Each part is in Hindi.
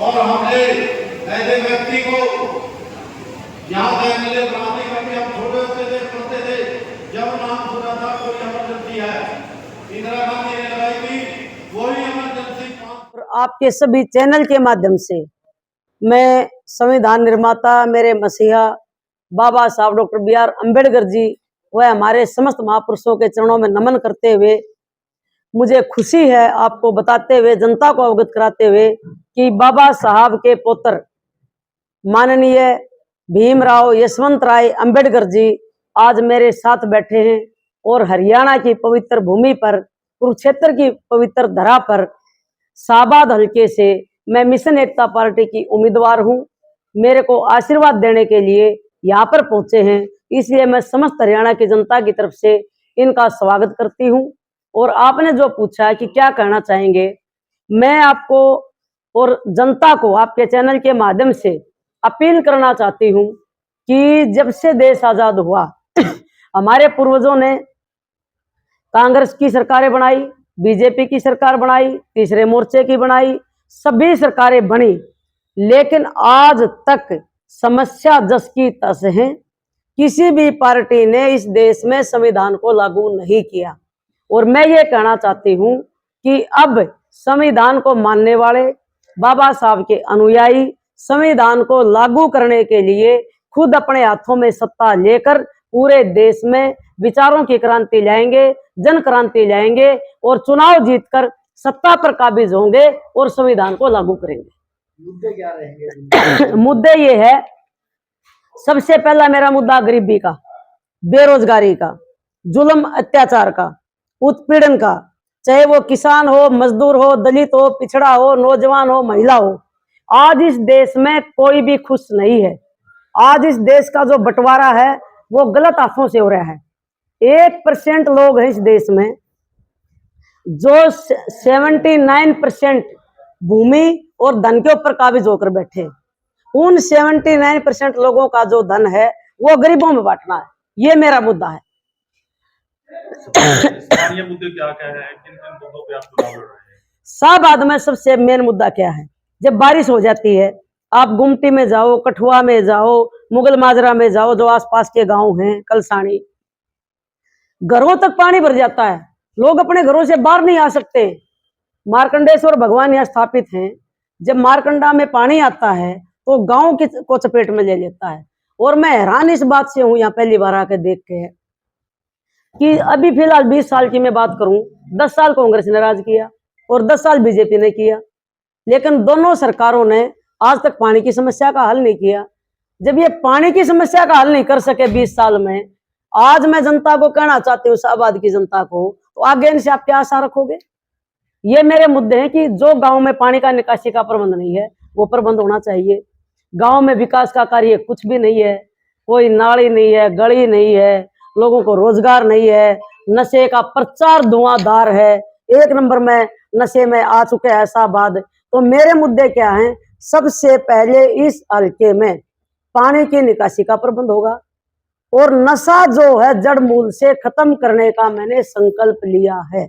और हमने ऐसे व्यक्ति को यहाँ से मिले बनाने का भी हम छोटे होते थे पढ़ते थे, जब नाम सुना था कोई इमरजेंसी है इंदिरा गांधी ने लगाई थी, वही इमरजेंसी। आपके सभी चैनल के माध्यम से मैं संविधान निर्माता मेरे मसीहा बाबा साहब doctor B are Ambedkar ji व हमारे समस्त महापुरुषों के चरणों में नमन करते हुए मुझे खुशी है आपको बताते हुए, जनता को अवगत कराते हुए कि बाबा साहब के पुत्र माननीय भीमराव यशवंतराव अंबेडकर जी आज मेरे साथ बैठे हैं और हरियाणा की पवित्र भूमि पर, कुरुक्षेत्र की पवित्र धरा पर शाहबाद हल्के से मैं मिशन एकता पार्टी की उम्मीदवार हूं। मेरे को आशीर्वाद देने के लिए यहाँ पर पहुंचे हैं, इसलिए मैं समस्त हरियाणा की जनता की तरफ से इनका स्वागत करती हूं। और आपने जो पूछा है कि क्या कहना चाहेंगे, मैं आपको और जनता को आपके चैनल के माध्यम से अपील करना चाहती हूं कि जब से देश आजाद हुआ हमारे पूर्वजों ने कांग्रेस की सरकारें बनाई, बीजेपी की सरकार बनाई, तीसरे मोर्चे की बनाई, सभी सरकारें बनी, लेकिन आज तक समस्या जस की तस है। किसी भी पार्टी ने इस देश में संविधान को लागू नहीं किया। और मैं ये कहना चाहती हूं कि अब संविधान को मानने वाले, बाबा साहब के अनुयायी संविधान को लागू करने के लिए खुद अपने हाथों में सत्ता लेकर पूरे देश में विचारों की क्रांति लाएंगे, जन क्रांति लाएंगे और चुनाव जीतकर सत्ता पर काबिज होंगे और संविधान को लागू करेंगे। मुद्दे क्या रहेंगे? मुद्दे ये है, सबसे पहला मेरा मुद्दा गरीबी का, बेरोजगारी का, जुल्म अत्याचार का, उत्पीड़न का, चाहे वो किसान हो, मजदूर हो, दलित हो, पिछड़ा हो, नौजवान हो, महिला हो। आज इस देश में कोई भी खुश नहीं है। आज इस देश का जो बंटवारा है वो गलत हाथों से हो रहा है। 1% लोग हैं इस देश में जो 79% भूमि और धन के ऊपर काबिज होकर बैठे। उन 79% लोगों का जो धन है वो गरीबों में बांटना है, ये मेरा मुद्दा है। स्थानीय मुद्दे क्या-क्या हैं? किन-किन मुद्दों पे आप चुनाव लड़ रहे हैं? शाहबाद में सबसे मेन मुद्दा क्या है, जब बारिश हो जाती है, आप गुमटी में जाओ, कठुआ में जाओ, मुगल माजरा में जाओ, जो आसपास के गांव हैं, कलसानी, घरों तक पानी भर जाता है, लोग अपने घरों से बाहर नहीं आ सकते। मार्कंडेश्वर भगवान यहाँ स्थापित हैं। जब मारकंडा में पानी आता है तो गांव को चपेट में ले लेता है। और मैं हैरान इस बात से हूं, यहाँ पहली बार आके देख के, कि अभी फिलहाल 20 साल की मैं बात करूं, 10 साल कांग्रेस ने राज किया और 10 साल बीजेपी ने किया, लेकिन दोनों सरकारों ने आज तक पानी की समस्या का हल नहीं किया। जब ये पानी की समस्या का हल नहीं कर सके 20 साल में, आज मैं जनता को कहना चाहती हूँ, शाहबाद की जनता को, तो आगे इनसे आप क्या आशा रखोगे। ये मेरे मुद्दे हैं कि जो गांव में पानी का निकासी का प्रबंध नहीं है वो प्रबंध होना चाहिए। गांव में विकास का कार्य कुछ भी नहीं है, कोई नाली नहीं है, गली नहीं है, लोगों को रोजगार नहीं है, नशे का प्रचार धुआंधार है, 1 नंबर में नशे में आ चुके हैं शाहबाद। तो मेरे मुद्दे क्या हैं, सबसे पहले इस हल्के में पानी की निकासी का प्रबंध होगा और नशा जो है जड़ मूल से खत्म करने का मैंने संकल्प लिया है।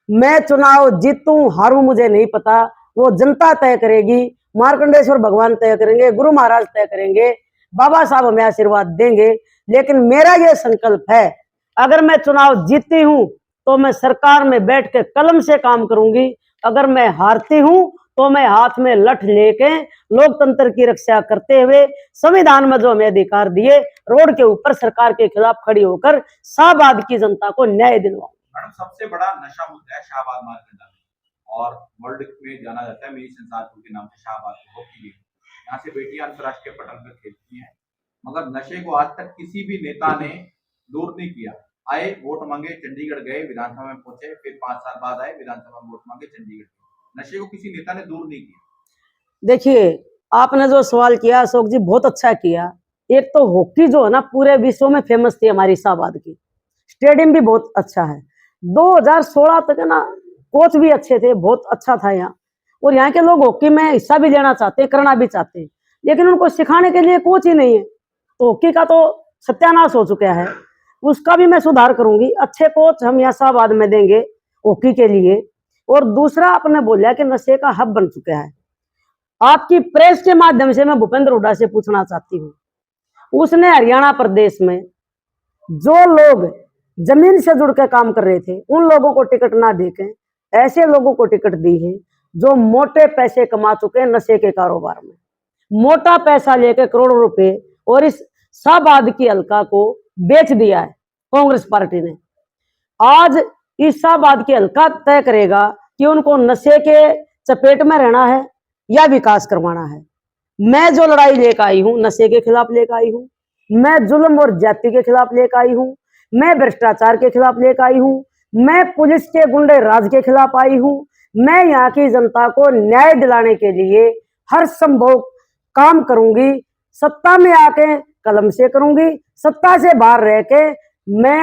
मैं चुनाव जीतूं हारूं मुझे नहीं पता, वो जनता तय करेगी, मार्कंडेश्वर भगवान तय करेंगे, गुरु महाराज तय करेंगे, बाबा साहब हमें आशीर्वाद देंगे। लेकिन मेरा ये संकल्प है, अगर मैं चुनाव जीतती हूं तो मैं सरकार में बैठ के कलम से काम करूंगी, अगर मैं हारती हूं तो मैं हाथ में लठ लेके लोकतंत्र की रक्षा करते हुए संविधान में जो हमें अधिकार दिए रोड के ऊपर सरकार के खिलाफ खड़ी होकर शाहबाद की जनता को न्याय दिलवाऊं। मैडम, सबसे बड़ा नशा मुद्दा है शाहबाद मार्केट में और वर्ल्ड में जाना जाता है मिनी संसारपुर के नाम से शाहबाद हॉकी गेम। यहाँ से बेटियां अंतर्राष्ट्रीय पटल पर खेलती हैं, मगर नशे को आज तक किसी भी नेता ने दूर नहीं किया। आए, वोट मांगे, चंडीगढ़ गए, विधानसभा में पहुंचे, फिर 5 साल बाद आए, विधानसभा में वोट मांगे, चंडीगढ़ गए। नशे को किसी नेता ने दूर नहीं किया। देखिए, आपने जो सवाल किया अशोक जी, बहुत अच्छा किया। एक तो हॉकी जो है ना पूरे विश्व में फेमस थी हमारी शाहबाद की, स्टेडियम भी बहुत अच्छा है। 2016 तक है ना, कोच भी अच्छे थे, बहुत अच्छा था यहाँ। और यहाँ के लोग हॉकी में हिस्सा भी लेना चाहते हैं, करना भी चाहते हैं, लेकिन उनको सिखाने के लिए कोच ही नहीं है। तो हॉकी का तो सत्यानाश हो चुका है, उसका भी मैं सुधार करूंगी। अच्छे कोच हम यहाँ शाहबाद में देंगे हॉकी के लिए। और दूसरा, आपने बोला कि नशे का हब बन चुका है। आपकी प्रेस के माध्यम से मैं भूपेंद्र हुड्डा से पूछना चाहती हूँ, उसने हरियाणा प्रदेश में जो लोग जमीन से जुड़ के काम कर रहे थे उन लोगों को टिकट ना देके ऐसे लोगों को टिकट दी है जो मोटे पैसे कमा चुके हैं नशे के कारोबार में, मोटा पैसा लेके करोड़ों रुपए, और इस शाहबाद की हल्का को बेच दिया है कांग्रेस पार्टी ने। आज इस शाहबाद की हल्का तय करेगा कि उनको नशे के चपेट में रहना है या विकास करवाना है। मैं जो लड़ाई लेकर आई हूँ नशे के खिलाफ लेकर आई हूँ, मैं जुल्म और जाति के खिलाफ लेकर आई हूँ, मैं भ्रष्टाचार के खिलाफ लेकर आई हूँ, मैं पुलिस के गुंडे राज के खिलाफ आई हूँ। मैं यहाँ की जनता को न्याय दिलाने के लिए हर संभव काम करूंगी। सत्ता में आके कलम से करूंगी, सत्ता से बाहर रह के मैं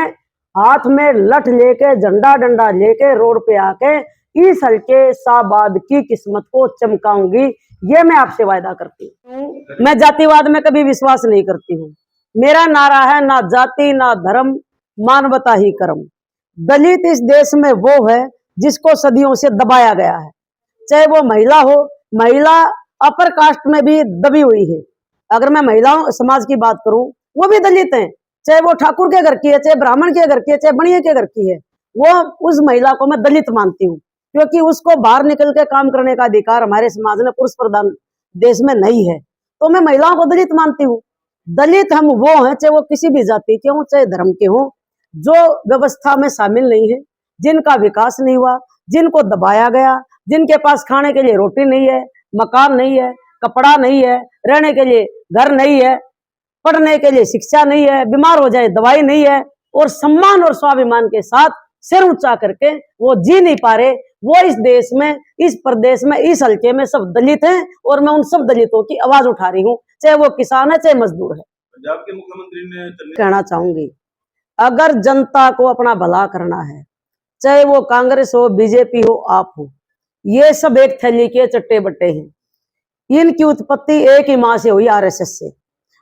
हाथ में लठ लेके झंडा डंडा लेके रोड पे आके इस हल्के शाहबाद की किस्मत को चमकाऊंगी। ये मैं आपसे वायदा करती हूँ। मैं जातिवाद में कभी विश्वास नहीं करती हूँ। मेरा नारा है ना जाति ना धर्म, मानवता ही कर्म। दलित इस देश में वो है जिसको सदियों से दबाया गया है, चाहे वो महिला हो। महिला अपर कास्ट में भी दबी हुई है। अगर मैं महिलाओं समाज की बात करूं, वो भी दलित हैं, चाहे वो ठाकुर के घर की है, चाहे ब्राह्मण के घर की है, चाहे बनिया के घर की है। वो उस महिला को मैं दलित मानती हूँ, क्योंकि उसको बाहर निकल के काम करने का अधिकार हमारे समाज में पुरुष प्रधान देश में नहीं है। तो मैं महिलाओं को दलित मानती हूँ। दलित हम वो हैं, चाहे वो किसी भी जाति के हों, चाहे धर्म के हों, जो व्यवस्था में शामिल नहीं है, जिनका विकास नहीं हुआ, जिनको दबाया गया, जिनके पास खाने के लिए रोटी नहीं है, मकान नहीं है, कपड़ा नहीं है, रहने के लिए घर नहीं है, पढ़ने के लिए शिक्षा नहीं है, बीमार हो जाए दवाई नहीं है, और सम्मान और स्वाभिमान के साथ सिर ऊंचा करके वो जी नहीं पा रहे। वो इस देश में, इस प्रदेश में, इस हल्के में सब दलित हैं, और मैं उन सब दलितों की आवाज उठा रही हूँ, चाहे वो किसान है, चाहे मजदूर है। पंजाब के मुख्यमंत्री ने कहना चाहूंगी, अगर जनता को अपना भला करना है, चाहे वो कांग्रेस हो, बीजेपी हो, आप हो, ये सब एक थैली के चट्टे बट्टे हैं। इनकी उत्पत्ति एक ही माँ से हुई, आरएसएस से।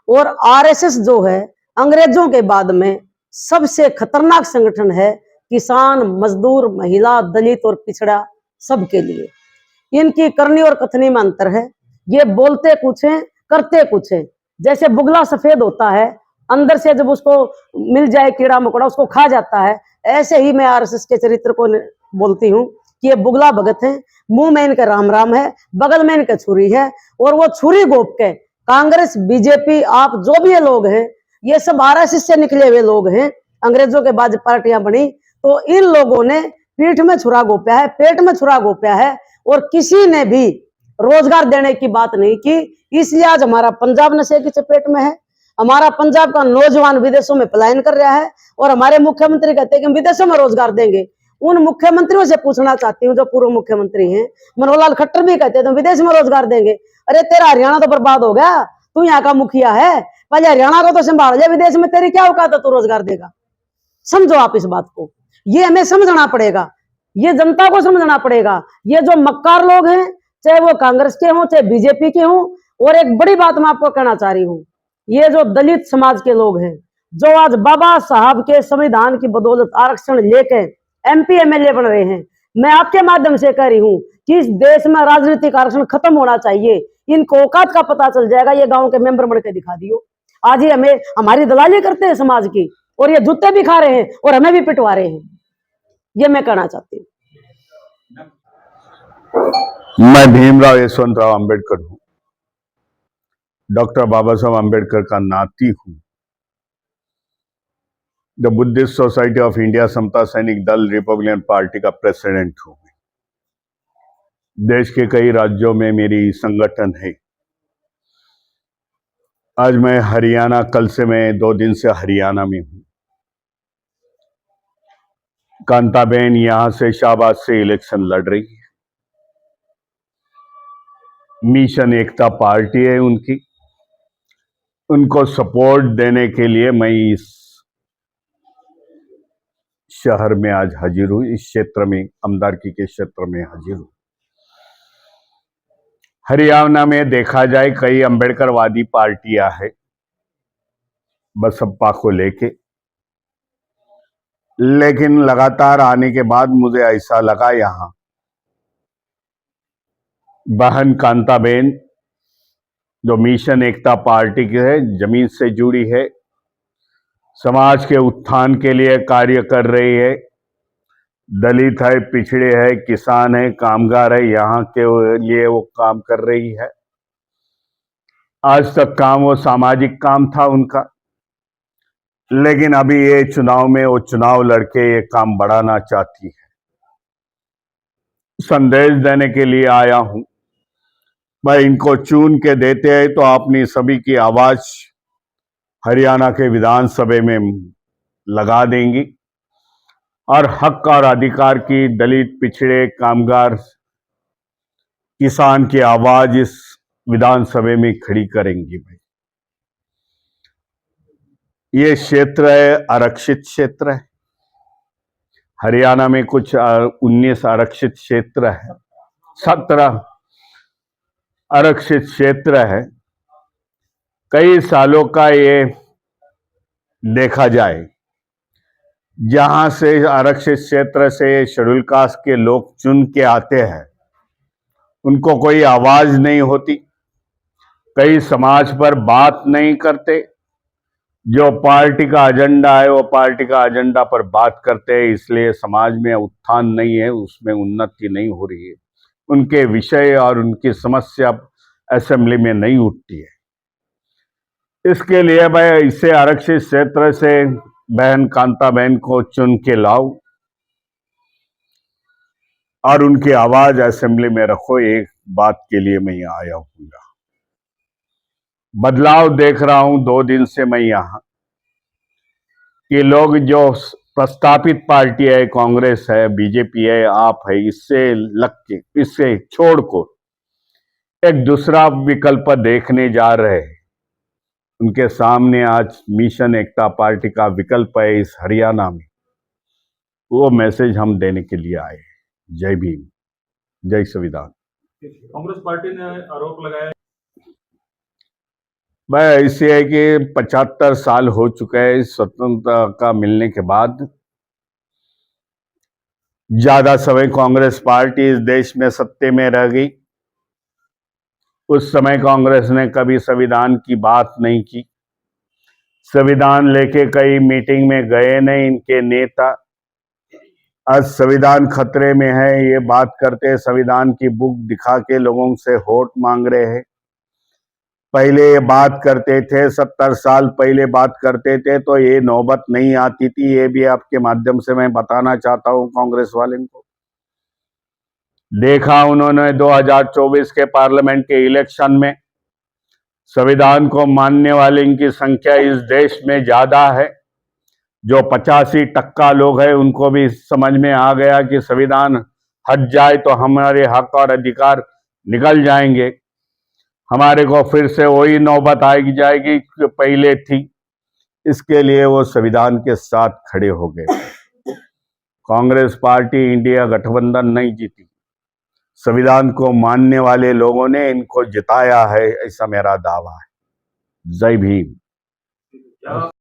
और आरएसएस जो है अंग्रेजों के बाद में सबसे खतरनाक संगठन है किसान, मजदूर, महिला, दलित और पिछड़ा सबके लिए। इनकी करनी और कथनी में अंतर है। ये बोलते कुछ हैं, करते कुछ हैं। जैसे बुगला सफेद होता है, अंदर से जब उसको मिल जाए कीड़ा मकोड़ा उसको खा जाता है, ऐसे ही मैं आरएसएस के चरित्र को बोलती हूँ कि ये बुगला भगत है, मुंह में इनके राम राम है, बगल में इनके छुरी है, और वो छुरी घोप के कांग्रेस, बीजेपी, आप जो भी ये लोग हैं, ये सब आरएसएस से निकले हुए लोग हैं। अंग्रेजों के बाद पार्टियां बनी तो इन लोगों ने पीठ में छुरा घोपा है, पेट में छुरा घोपा है, और किसी ने भी रोजगार देने की बात नहीं की। इसलिए आज हमारा पंजाब नशे की चपेट में है। हमारा पंजाब का नौजवान विदेशों में पलायन कर रहा है, और हमारे मुख्यमंत्री कहते हैं कि हम विदेशों में रोजगार देंगे। उन मुख्यमंत्रियों से पूछना चाहती हूँ जो पूर्व मुख्यमंत्री हैं, मनोहर लाल खट्टर भी कहते हैं विदेश में रोजगार देंगे। अरे तेरा हरियाणा तो बर्बाद हो गया, तू यहाँ का मुखिया है, पहले हरियाणा को तो संभाल ले, विदेश में तेरी क्या औकात है, तू रोजगार देगा। समझो आप इस बात को, ये हमें समझना पड़ेगा, ये जनता को समझना पड़ेगा। ये जो मक्कार लोग हैं, चाहे वो कांग्रेस के हों, चाहे बीजेपी के हों। और एक बड़ी बात मैं आपको कहना चाह रही हूँ, ये जो दलित समाज के लोग हैं, जो आज बाबा साहब के संविधान की बदौलत आरक्षण लेके एमपी एमएलए बन रहे हैं, मैं आपके माध्यम से कह रही हूँ कि इस देश में राजनीतिक आरक्षण खत्म होना चाहिए। इनको औकात का पता चल जाएगा, ये गांव के मेंबर बन के दिखा दियो। आज ही हमें हमारी दलाली करते हैं समाज की, और ये जूते भी खा रहे हैं और हमें भी पिटवा रहे हैं। ये मैं कहना चाहती हूँ। मैं भीमराव यशवंतराव अंबेडकर हूं, डॉक्टर बाबा साहब अंबेडकर का नाती हूं। The Buddhist society of India Samata Sainik Dal Republican party का प्रेसिडेंट हूं। देश के कई राज्यों में मेरी संगठन है। आज मैं हरियाणा, कल से मैं 2 दिन से हरियाणा में हूं। कांताबेन यहां से शाहबाद से इलेक्शन लड़ रही है। मिशन एकता पार्टी है उनकी, उनको सपोर्ट देने के लिए मैं इस शहर में आज हाजिर हूं, इस क्षेत्र में, अमदारकी के क्षेत्र में हाजिर हूं। हरियाणा में देखा जाए कई अंबेडकरवादी पार्टियां हैं बसपा को लेके, लेकिन लगातार आने के बाद मुझे ऐसा लगा यहां बहन कांताबेन जो मिशन एकता पार्टी की है, जमीन से जुड़ी है, समाज के उत्थान के लिए कार्य कर रही है, दलित है, पिछड़े है, किसान है, कामगार है, यहाँ के लिए वो काम कर रही है। आज तक काम वो सामाजिक काम था उनका, लेकिन अभी ये चुनाव में वो चुनाव लड़के ये काम बढ़ाना चाहती है। संदेश देने के लिए आया हूं। भाई इनको चुन के देते हैं तो अपनी सभी की आवाज हरियाणा के विधानसभा में लगा देंगी और हक और अधिकार की दलित, पिछड़े, कामगार, किसान की आवाज इस विधानसभा में खड़ी करेंगी। भाई ये क्षेत्र है, आरक्षित क्षेत्र है। हरियाणा में कुछ 19 आरक्षित क्षेत्र है, 17 आरक्षित क्षेत्र है। कई सालों का ये देखा जाए, जहां से आरक्षित क्षेत्र से शेड्यूल कास्ट के लोग चुन के आते हैं, उनको कोई आवाज नहीं होती, कई समाज पर बात नहीं करते। जो पार्टी का एजेंडा है वो पार्टी का एजेंडा पर बात करते हैं, इसलिए समाज में उत्थान नहीं है, उसमें उन्नति नहीं हो रही है। उनके विषय और उनकी समस्या असेंबली में नहीं उठती है। इसके लिए मैं इसे आरक्षित क्षेत्र से बहन कांताबेन को चुन के लाऊं और उनकी आवाज असेंबली में रखो, एक बात के लिए मैं यहाँ आया हूँ। बदलाव देख रहा हूं 2 दिन से मैं यहां कि लोग जो प्रस्तापित पार्टी है, कांग्रेस है, बीजेपी है, आप है, इससे लग के, इससे छोड़ को एक दूसरा विकल्प देखने जा रहे हैं। उनके सामने आज मिशन एकता पार्टी का विकल्प है इस हरियाणा में, वो मैसेज हम देने के लिए आए। जय भीम, जय संविधान। कांग्रेस पार्टी ने आरोप लगाया भाई ऐसे है कि 75 साल हो चुके हैं स्वतंत्रता का मिलने के बाद। ज्यादा समय कांग्रेस पार्टी इस देश में सत्ते में रह गई। उस समय कांग्रेस ने कभी संविधान की बात नहीं की, संविधान लेके कई मीटिंग में गए नहीं इनके नेता। आज संविधान खतरे में है ये बात करते, संविधान की बुक दिखा के लोगों से वोट मांग रहे हैं। पहले ये बात करते थे, 70 साल पहले बात करते थे तो ये नौबत नहीं आती थी। ये भी आपके माध्यम से मैं बताना चाहता हूं कांग्रेस वाले को। देखा उन्होंने 2024 के पार्लियामेंट के इलेक्शन में संविधान को मानने वाले इनकी संख्या इस देश में ज्यादा है। जो 85% लोग हैं उनको भी समझ में आ गया कि संविधान हट जाए तो हमारे हक और अधिकार निकल जाएंगे, हमारे को फिर से वही नौबत आई जाएगी जो पहले थी। इसके लिए वो संविधान के साथ खड़े हो गए। कांग्रेस पार्टी इंडिया गठबंधन नहीं जीती, संविधान को मानने वाले लोगों ने इनको जिताया है, ऐसा मेरा दावा है। जय भीम।